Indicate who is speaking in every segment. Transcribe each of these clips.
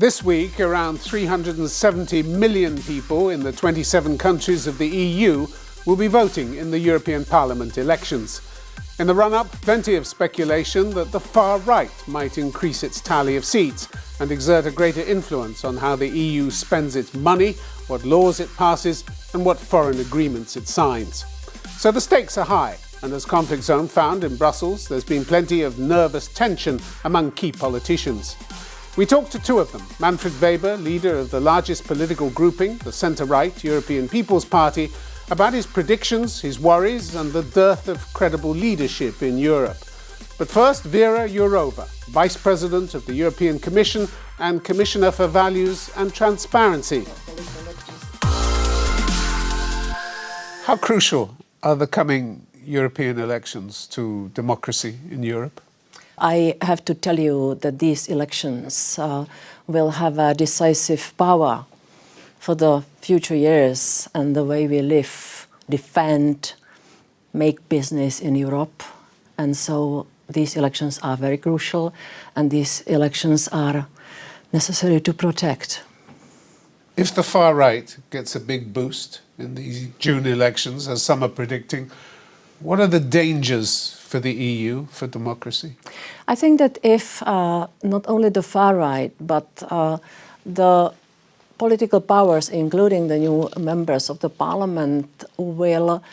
Speaker 1: This week, around 370 million people in the 27 countries of the EU will be voting in the European Parliament elections. In the run-up, plenty of speculation that the far right might increase its tally of seats and exert a greater influence on how the EU spends its money, what laws it passes, and what foreign agreements it signs. So the stakes are high, and as Conflict Zone found in Brussels, there's been plenty of nervous tension among key politicians. We talked to two of them, Manfred Weber, leader of the largest political grouping, the centre-right European People's Party, about his predictions, his worries, and the dearth of credible leadership in Europe. But first, Vera Jourova, Vice President of the European Commission and Commissioner for Values and Transparency. How crucial are the coming European elections to democracy in Europe?
Speaker 2: I have to tell you that these elections will have a decisive power for the future years and the way we live, defend, make business in Europe. And so these elections are very crucial, and these elections are necessary to protect.
Speaker 1: If the far right gets a big boost in the June elections, as some are predicting, what are the dangers for the EU, for democracy?
Speaker 2: I think that if not only the far right, but the political powers, including the new members of the parliament, will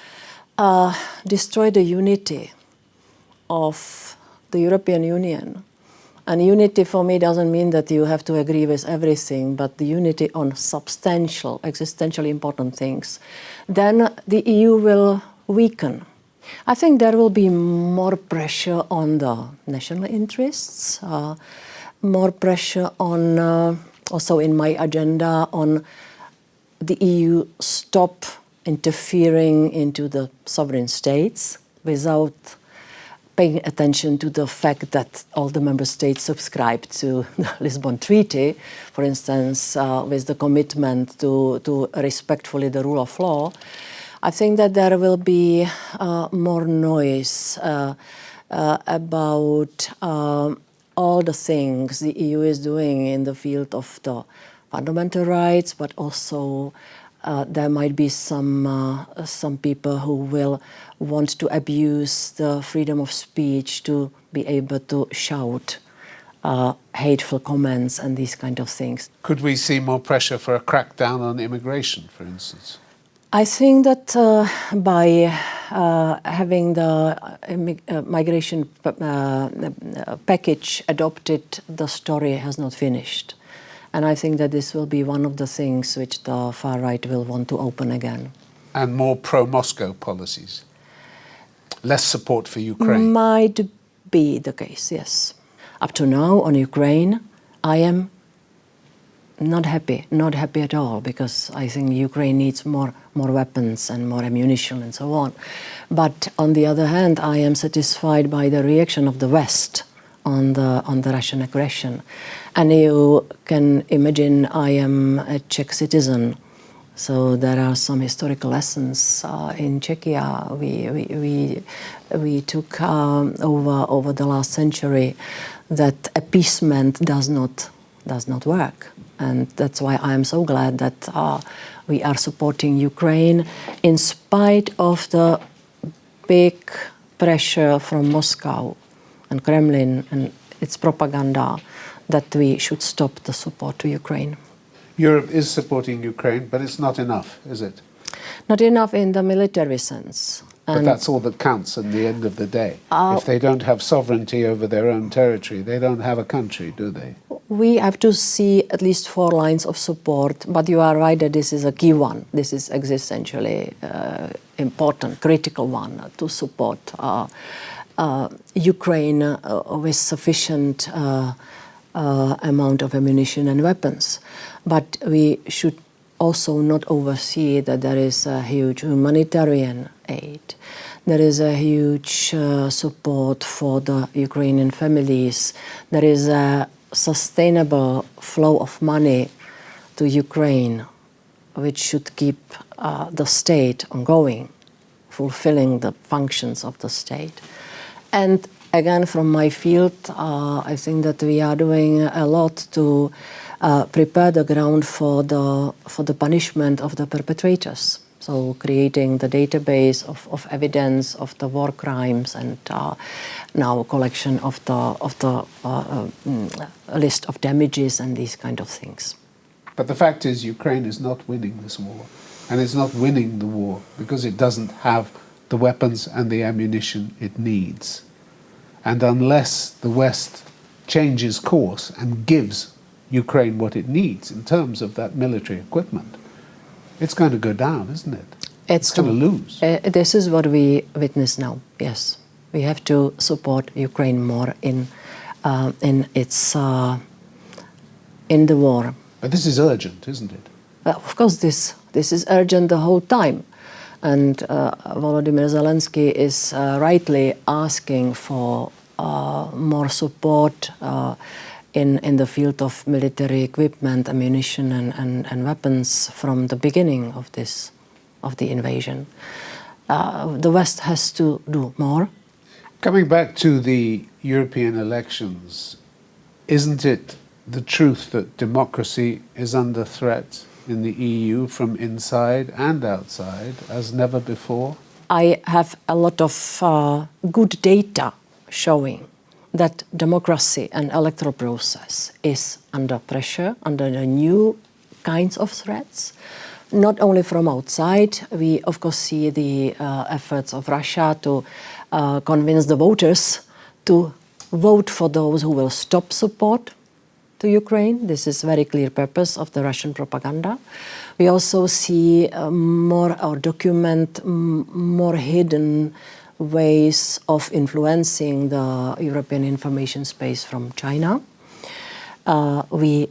Speaker 2: destroy the unity of the European Union. And unity for me doesn't mean that you have to agree with everything, but the unity on substantial, existentially important things, then the EU will weaken. I think there will be more pressure on the national interests, more pressure on, also in my agenda, on the EU stop interfering into the sovereign states without paying attention to the fact that all the member states subscribe to the Lisbon Treaty, for instance, with the commitment to respectfully the rule of law. I think that there will be more noise about all the things the EU is doing in the field of the fundamental rights, but also there might be some people who will want to abuse the freedom of speech to be able to shout hateful comments and these kind of things.
Speaker 1: Could we see more pressure for a crackdown on immigration, for instance?
Speaker 2: I think that by having the migration package adopted, the story has not finished. And I think that this will be one of the things which the far right will want to open again.
Speaker 1: And more pro-Moscow policies? Less support for Ukraine?
Speaker 2: Might be the case, yes. Up to now, on Ukraine, I am not happy at all, because I think Ukraine needs more weapons and more ammunition and so on. But on the other hand, I am satisfied by the reaction of the West on the Russian aggression. And you can imagine I am a Czech citizen, so there are some historical lessons in Czechia we took over the last century, that appeasement does not work. And that's why I am so glad that we are supporting Ukraine in spite of the big pressure from Moscow and Kremlin and its propaganda that we should stop the support to Ukraine.
Speaker 1: Europe is supporting Ukraine, but it's not enough, is it?
Speaker 2: Not enough in the military sense.
Speaker 1: But that's all that counts at the end of the day. If they don't have sovereignty over their own territory, they don't have a country, do they?
Speaker 2: We have to see at least 4 lines of support, but you are right that this is a key one. This is existentially important, critical one to support Ukraine with sufficient amount of ammunition and weapons. But we should also not oversee that there is a huge humanitarian aid. There is a huge support for the Ukrainian families. There is a sustainable flow of money to Ukraine, which should keep the state ongoing, fulfilling the functions of the state. And again, from my field, I think that we are doing a lot to prepare the ground for the punishment of the perpetrators. So creating the database of evidence of the war crimes and now collection of the list of damages and these kind of things.
Speaker 1: But the fact is Ukraine is not winning this war. And it's not winning the war because it doesn't have the weapons and the ammunition it needs. And unless the West changes course and gives Ukraine what it needs in terms of that military equipment, it's going to go down, isn't it? It's going to lose.
Speaker 2: This is what we witness now, yes. We have to support Ukraine more in the war.
Speaker 1: But this is urgent, isn't it?
Speaker 2: Of course, this is urgent the whole time. And Volodymyr Zelensky is rightly asking for more support in the field of military equipment, ammunition and weapons from the beginning of the invasion. The West has to do more.
Speaker 1: Coming back to the European elections, isn't it the truth that democracy is under threat in the EU from inside and outside as never before?
Speaker 2: I have a lot of good data showing that democracy and electoral process is under pressure, under the new kinds of threats. Not only from outside, we of course see the efforts of Russia to convince the voters to vote for those who will stop support to Ukraine. This is very clear purpose of the Russian propaganda. We also see document more hidden ways of influencing the European information space from China. We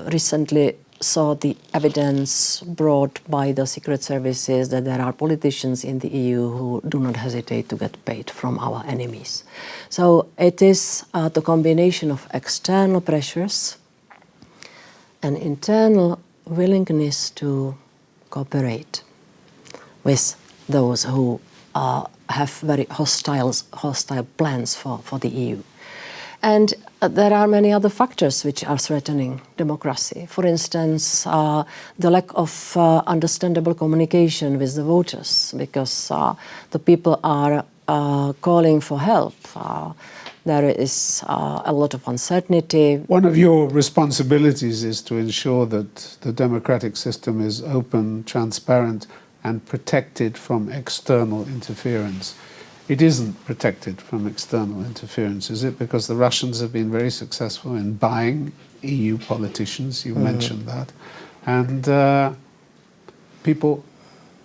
Speaker 2: recently saw the evidence brought by the secret services that there are politicians in the EU who do not hesitate to get paid from our enemies. So it is the combination of external pressures and internal willingness to cooperate with those who have very hostile plans for the EU. And there are many other factors which are threatening democracy. For instance, the lack of understandable communication with the voters, because the people are calling for help. There is a lot of uncertainty.
Speaker 1: One of your responsibilities is to ensure that the democratic system is open, transparent, and protected from external interference. It isn't protected from external interference, is it? Because the Russians have been very successful in buying EU politicians, you mentioned that, and people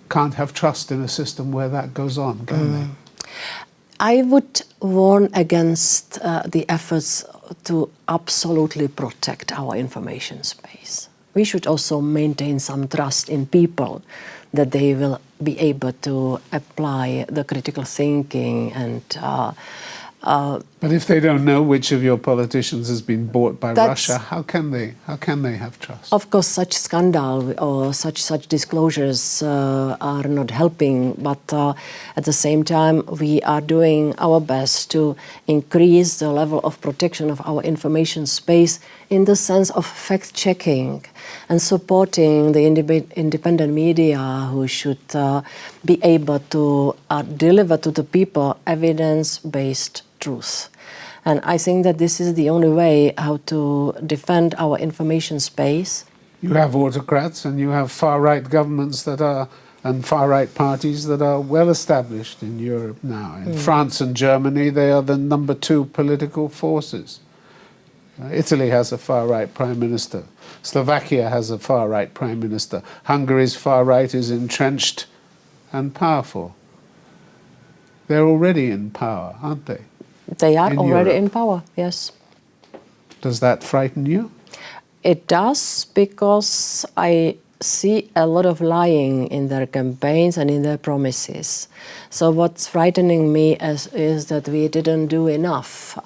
Speaker 1: can't have trust in a system where that goes on, can they?
Speaker 2: I would warn against the efforts to absolutely protect our information space. We should also maintain some trust in people that they will be able to apply the critical thinking and
Speaker 1: but if they don't know which of your politicians has been bought by Russia, how can they have trust?
Speaker 2: Of course, such scandal or such disclosures are not helping, but at the same time we are doing our best to increase the level of protection of our information space in the sense of fact-checking and supporting the independent media who should be able to deliver to the people evidence-based truth. And I think that this is the only way how to defend our information space.
Speaker 1: You have autocrats and you have far-right governments and far-right parties that are well established in Europe now. In France and Germany, they are the number 2 political forces. Italy has a far-right prime minister. Slovakia has a far-right prime minister. Hungary's far-right is entrenched and powerful. They're already in power, aren't they?
Speaker 2: They are already in power, yes.
Speaker 1: Does that frighten you?
Speaker 2: It does, because I see a lot of lying in their campaigns and in their promises. So what's frightening me is that we didn't do enough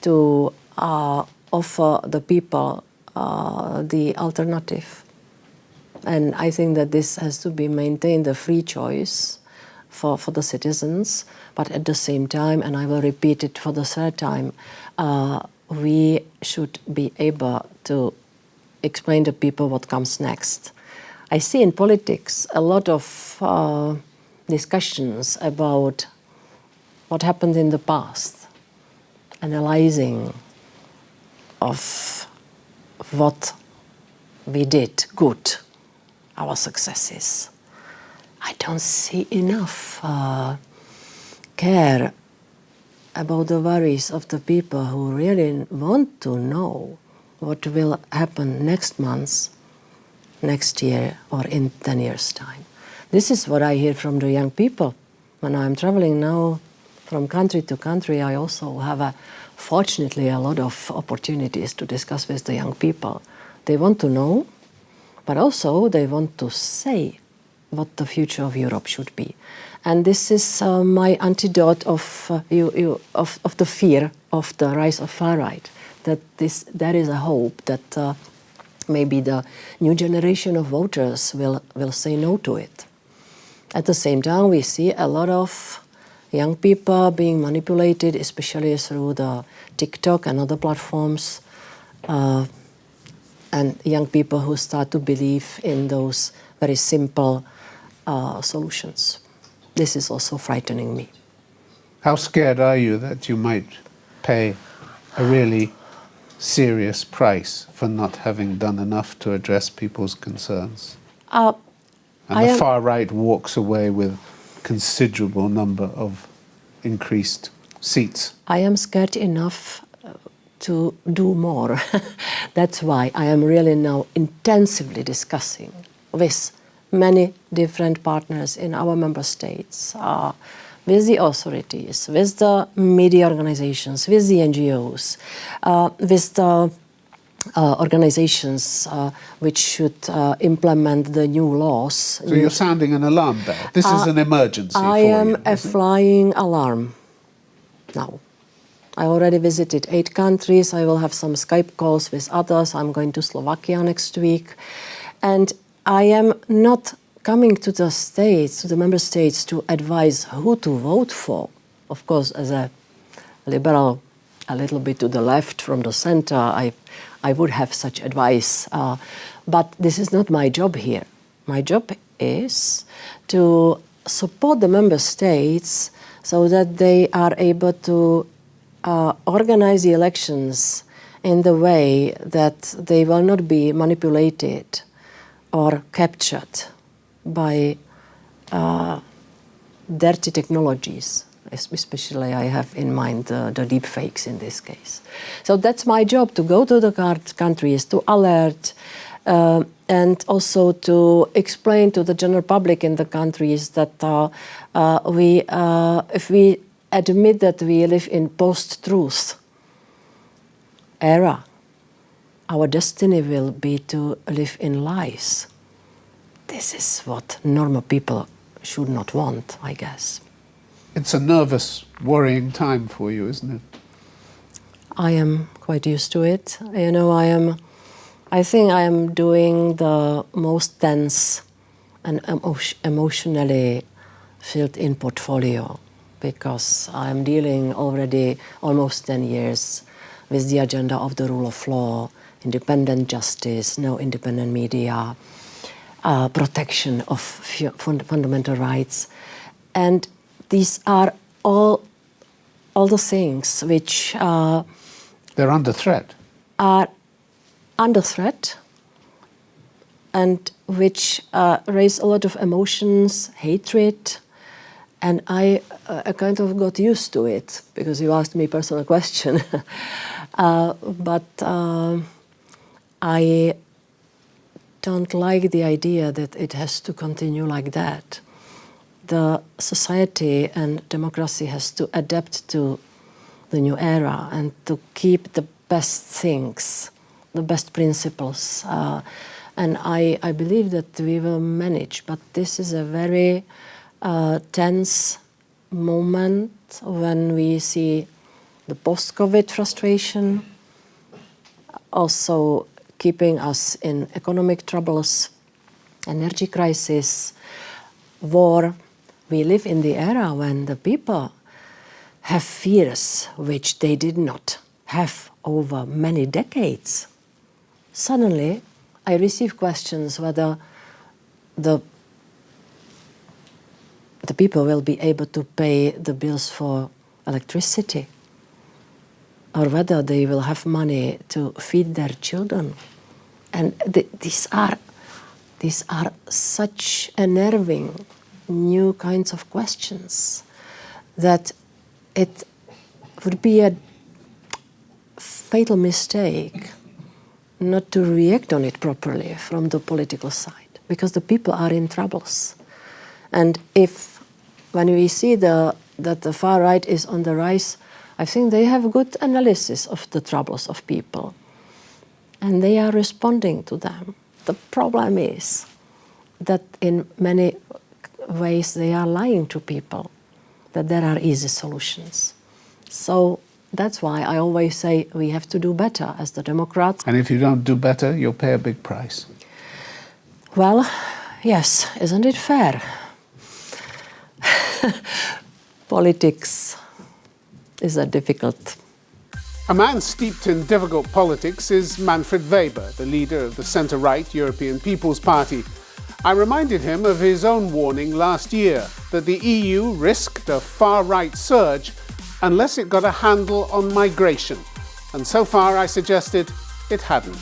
Speaker 2: to offer the people the alternative. And I think that this has to be maintained, the free choice, for the citizens, but at the same time, and I will repeat it for the third time, we should be able to explain to people what comes next. I see in politics a lot of discussions about what happened in the past, analyzing of what we did good, our successes. I don't see enough care about the worries of the people who really want to know what will happen next month, next year, or in 10 years' time. This is what I hear from the young people. When I'm traveling now from country to country, I also have, fortunately, a lot of opportunities to discuss with the young people. They want to know, but also they want to say what the future of Europe should be. And this is my antidote of the fear of the rise of far right, that there is a hope that maybe the new generation of voters will say no to it. At the same time, we see a lot of young people being manipulated, especially through the TikTok and other platforms, and young people who start to believe in those very simple solutions. This is also frightening me.
Speaker 1: How scared are you that you might pay a really serious price for not having done enough to address people's concerns? And the far right walks away with considerable number of increased seats.
Speaker 2: I am scared enough to do more. That's why I am really now intensively discussing with many different partners in our member states, with the authorities, with the media organizations, with the NGOs, with the organizations which should implement the new laws.
Speaker 1: So you're sounding an alarm bell. This is an emergency
Speaker 2: I am a flying alarm now. I already visited 8 countries. I will have some Skype calls with others. I'm going to Slovakia next week. And I am not coming to the states, to the member states, to advise who to vote for. Of course, as a liberal, a little bit to the left from the center, I would have such advice. But this is not my job here. My job is to support the member states so that they are able to organize the elections in the way that they will not be manipulated or captured by dirty technologies. Especially I have in mind the deep fakes in this case. So that's my job, to go to the countries, to alert, and also to explain to the general public in the countries that if we admit that we live in post-truth era, our destiny will be to live in lies. This is what normal people should not want, I guess.
Speaker 1: It's a nervous, worrying time for you, isn't it?
Speaker 2: I am quite used to it. You know, I think I am doing the most tense and emotionally filled-in portfolio, because I am dealing already almost 10 years with the agenda of the rule of law, independent justice, no independent media, protection of fundamental rights. And these are all the things which
Speaker 1: they're under threat.
Speaker 2: Are under threat, and which raise a lot of emotions, hatred. And I kind of got used to it, because you asked me a personal question. But I don't like the idea that it has to continue like that. The society and democracy has to adapt to the new era and to keep the best things, the best principles. And I believe that we will manage, but this is a very tense moment when we see the post-COVID frustration, also keeping us in economic troubles, energy crisis, war, we live in the era when the people have fears which they did not have over many decades. Suddenly, I receive questions whether the people will be able to pay the bills for electricity, or whether they will have money to feed their children. And these are such unnerving new kinds of questions that it would be a fatal mistake not to react on it properly from the political side, because the people are in troubles. And when we see that the far right is on the rise, I think they have good analysis of the troubles of people, and they are responding to them. The problem is that in many ways they are lying to people, that there are easy solutions. So that's why I always say we have to do better as the Democrats.
Speaker 1: And if you don't do better, you'll pay a big price.
Speaker 2: Well, yes, isn't it fair? Politics is a difficult.
Speaker 1: A man steeped in difficult politics is Manfred Weber, the leader of the centre-right European People's Party. I reminded him of his own warning last year that the EU risked a far-right surge unless it got a handle on migration. And so far, I suggested it hadn't.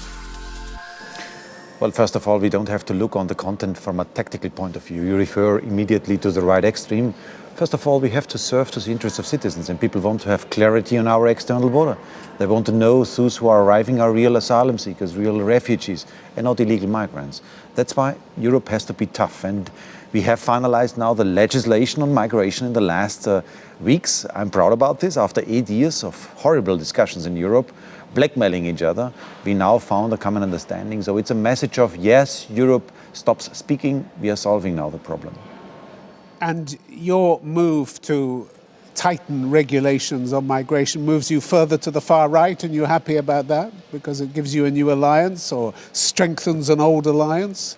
Speaker 3: Well, first of all, we don't have to look on the content from a tactical point of view. You refer immediately to the right extreme. First of all, we have to serve to the interests of citizens, and people want to have clarity on our external border. They want to know those who are arriving are real asylum seekers, real refugees, and not illegal migrants. That's why Europe has to be tough, and we have finalized now the legislation on migration in the last weeks. I'm proud about this. After 8 years of horrible discussions in Europe, blackmailing each other, we now found a common understanding. So it's a message of, yes, Europe stops speaking, we are solving now the problem.
Speaker 1: And your move to tighten regulations on migration moves you further to the far right, and you're happy about that because it gives you a new alliance or strengthens an old alliance?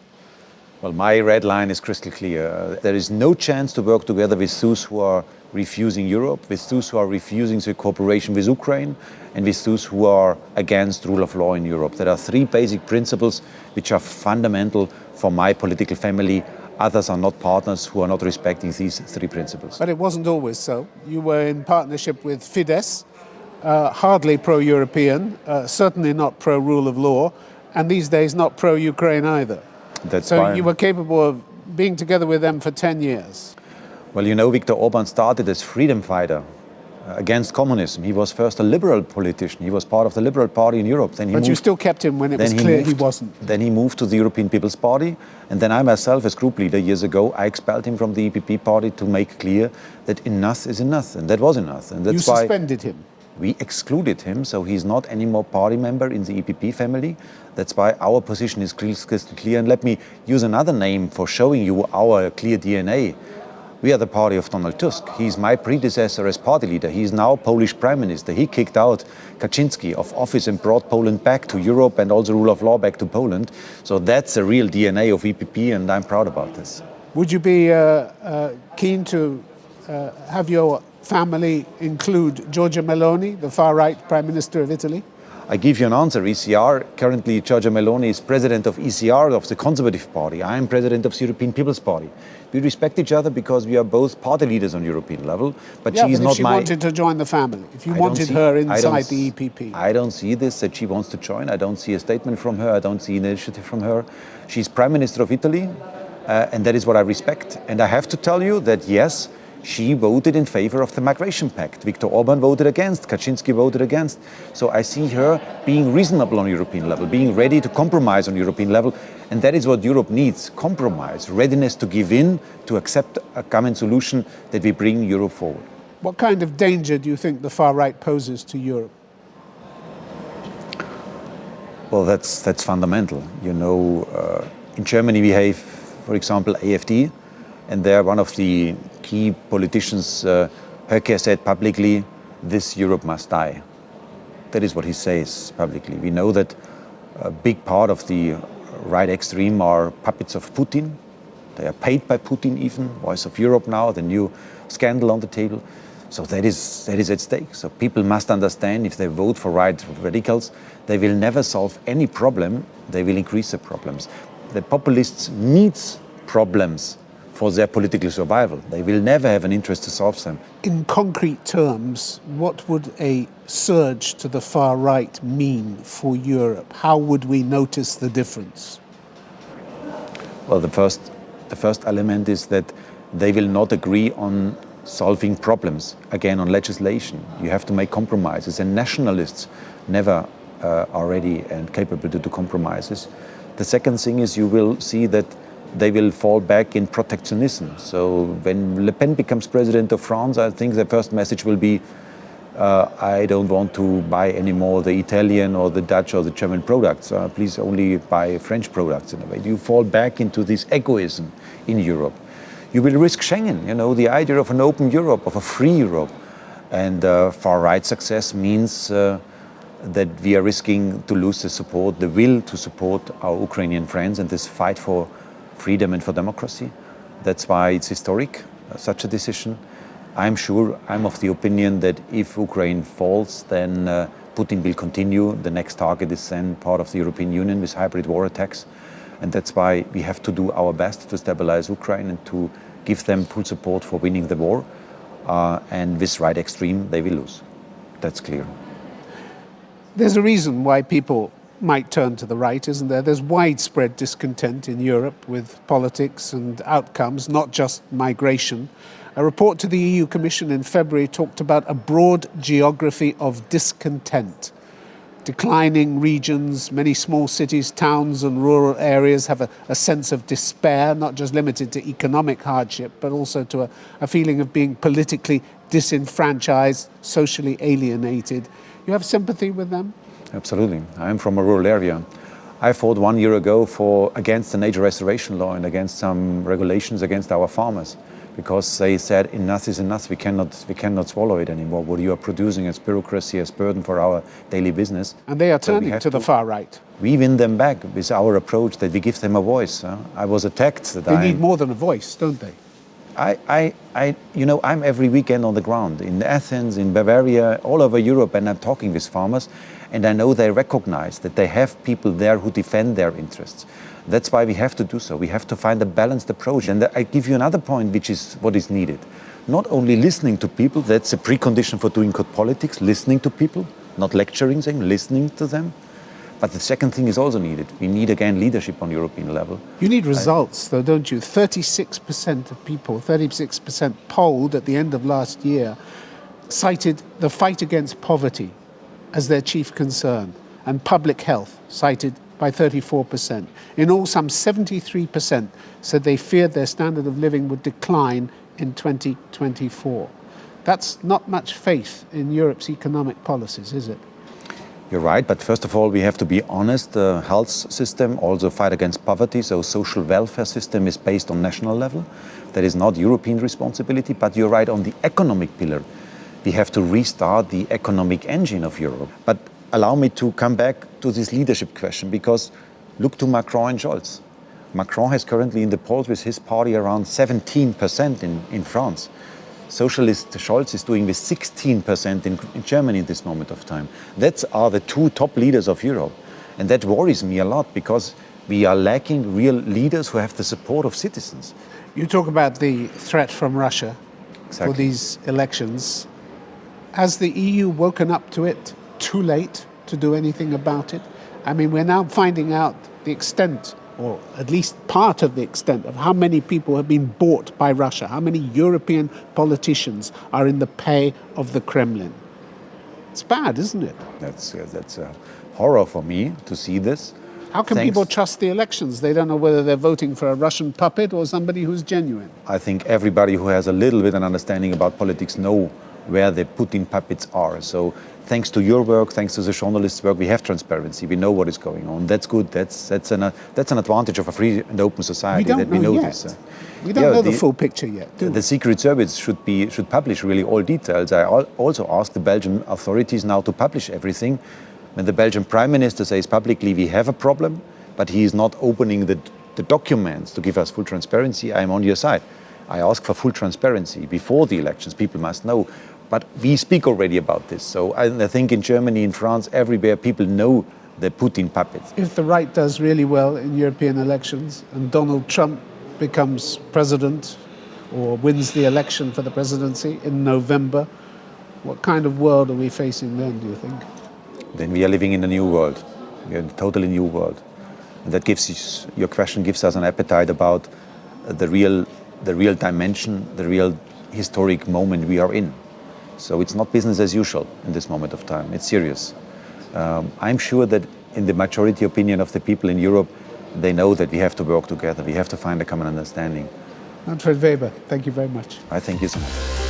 Speaker 3: Well, my red line is crystal clear. There is no chance to work together with those who are refusing Europe, with those who are refusing the cooperation with Ukraine, and with those who are against rule of law in Europe. There are three basic principles which are fundamental for my political family. Others are not partners who are not respecting these three principles.
Speaker 1: But it wasn't always so. You were in partnership with Fidesz, hardly pro-European, certainly not pro-rule of law, and these days not pro-Ukraine either. So you were capable of being together with them for 10 years.
Speaker 3: Well, you know, Viktor Orban started as freedom fighter against communism. He was first a liberal politician. He was part of the Liberal Party in Europe.
Speaker 1: But you still kept him when it was clear he wasn't.
Speaker 3: Then he moved to the European People's Party. And then I myself, as group leader years ago, I expelled him from the EPP party to make clear that enough is enough. And that was enough. And that's why
Speaker 1: you suspended him.
Speaker 3: We excluded him, so he's not anymore party member in the EPP family. That's why our position is crystal clear. And let me use another name for showing you our clear DNA. We are the party of Donald Tusk. He's my predecessor as party leader. He's now Polish prime minister. He kicked out Kaczynski of office and brought Poland back to Europe and also rule of law back to Poland. So that's the real DNA of EPP, and I'm proud about this.
Speaker 1: Would you be keen to have your family include Giorgia Meloni, the far-right Prime Minister of Italy?
Speaker 3: I give you an answer. ECR, currently Giorgia Meloni is president of ECR, of the Conservative Party. I am president of the European People's Party. We respect each other because we are both party leaders on European level, but she is not
Speaker 1: if she wanted to join the family, if you wanted her inside the EPP.
Speaker 3: I don't see this, that she wants to join. I don't see a statement from her. I don't see an initiative from her. She's Prime Minister of Italy, and that is what I respect. And I have to tell you that, yes, she voted in favor of the migration pact. Viktor Orban voted against, Kaczynski voted against. So I see her being reasonable on European level, being ready to compromise on European level. And that is what Europe needs, compromise, readiness to give in, to accept a common solution that we bring Europe forward.
Speaker 1: What kind of danger do you think the far right poses to Europe?
Speaker 3: Well, that's fundamental. You know, in Germany we have, for example, AfD, and they're one of the key politicians. Höcke said publicly, this Europe must die. That is what he says publicly. We know that a big part of the right extreme are puppets of Putin. They are paid by Putin even, Voice of Europe now, the new scandal on the table. So that is at stake. So people must understand if they vote for right radicals, they will never solve any problem, they will increase the problems. The populists need problems for their political survival. They will never have an interest to solve them.
Speaker 1: In concrete terms, what would a surge to the far right mean for Europe? How would we notice the difference?
Speaker 3: Well, the first element is that they will not agree on solving problems, again on legislation. You have to make compromises, and nationalists never are ready and capable to do compromises. The second thing is you will see that they will fall back in protectionism. So when Le Pen becomes president of France, I think the first message will be, I don't want to buy anymore the Italian or the Dutch or the German products. Please only buy French products in a way. You fall back into this egoism in Europe. You will risk Schengen, the idea of an open Europe, of a free Europe. And far-right success means that we are risking to lose the support, the will to support our Ukrainian friends in this fight for freedom and for democracy. That's why it's historic, such a decision. I'm of the opinion that if Ukraine falls, then Putin will continue. The next target is then part of the European Union with hybrid war attacks. And that's why we have to do our best to stabilize Ukraine and to give them full support for winning the war. And with right extreme, they will lose. That's clear.
Speaker 1: There's a reason why people might turn to the right, isn't there? There's widespread discontent in Europe with politics and outcomes, not just migration. A report to the EU Commission in February talked about a broad geography of discontent. Declining regions, many small cities, towns and rural areas have a sense of despair, not just limited to economic hardship, but also to a feeling of being politically disenfranchised, socially alienated. You have sympathy with them?
Speaker 3: Absolutely. I'm from a rural area. I fought 1 year ago against the nature restoration law and against some regulations against our farmers, because they said enough is enough. We cannot swallow it anymore. What you are producing as bureaucracy, as burden for our daily business.
Speaker 1: And they are turning to the far right.
Speaker 3: We win them back with our approach that we give them a voice. I was attacked.
Speaker 1: They need more than a voice, don't they?
Speaker 3: I'm every weekend on the ground in Athens, in Bavaria, all over Europe, and I'm talking with farmers, and I know they recognize that they have people there who defend their interests. That's why we have to do so. We have to find a balanced approach. And I give you another point, which is what is needed. Not only listening to people, that's a precondition for doing good politics, listening to people, not lecturing them, listening to them. But the second thing is also needed. We need, again, leadership on European level.
Speaker 1: You need results, though, don't you? 36% of people, 36% polled at the end of last year, cited the fight against poverty as their chief concern, and public health cited by 34%. In all, some 73% said they feared their standard of living would decline in 2024. That's not much faith in Europe's economic policies, is it?
Speaker 3: You're right, but first of all, we have to be honest. The health system, also fight against poverty, so social welfare system is based on national level. That is not European responsibility, but you're right on the economic pillar. We have to restart the economic engine of Europe. But allow me to come back to this leadership question, because look to Macron and Scholz. Macron has currently in the polls with his party around 17% in France. Socialist Scholz is doing with 16% in Germany at this moment of time. That are the two top leaders of Europe. And that worries me a lot, because we are lacking real leaders who have the support of citizens.
Speaker 1: You talk about the threat from Russia for these elections. Has the EU woken up to it too late to do anything about it? I mean, we're now finding out the extent, or at least part of the extent, of how many people have been bought by Russia, how many European politicians are in the pay of the Kremlin. It's bad, isn't it?
Speaker 3: That's a horror for me to see this.
Speaker 1: How can people trust the elections? They don't know whether they're voting for a Russian puppet or somebody who's genuine.
Speaker 3: I think everybody who has a little bit of an understanding about politics know where the Putin puppets are. So thanks to your work, thanks to the journalists' work, we have transparency. We know what is going on. That's good. That's an advantage of a free and open society, that we know this.
Speaker 1: We don't know the full picture yet, do we?
Speaker 3: The Secret Service should publish really all details. I also ask the Belgian authorities now to publish everything. When the Belgian Prime Minister says publicly we have a problem, but he is not opening the the documents to give us full transparency, I'm on your side. I ask for full transparency before the elections. People must know. But we speak already about this. So I think in Germany, in France, everywhere, people know the Putin puppets.
Speaker 1: If the right does really well in European elections and Donald Trump becomes president or wins the election for the presidency in November, what kind of world are we facing then, do you think?
Speaker 3: Then we are living in a new world. We are in a totally new world. And that gives your question gives us an appetite about the real dimension, the real historic moment we are in. So it's not business as usual in this moment of time. It's serious. I'm sure that in the majority opinion of the people in Europe, they know that we have to work together. We have to find a common understanding.
Speaker 1: Manfred Weber, thank you very much.
Speaker 3: I thank you so much.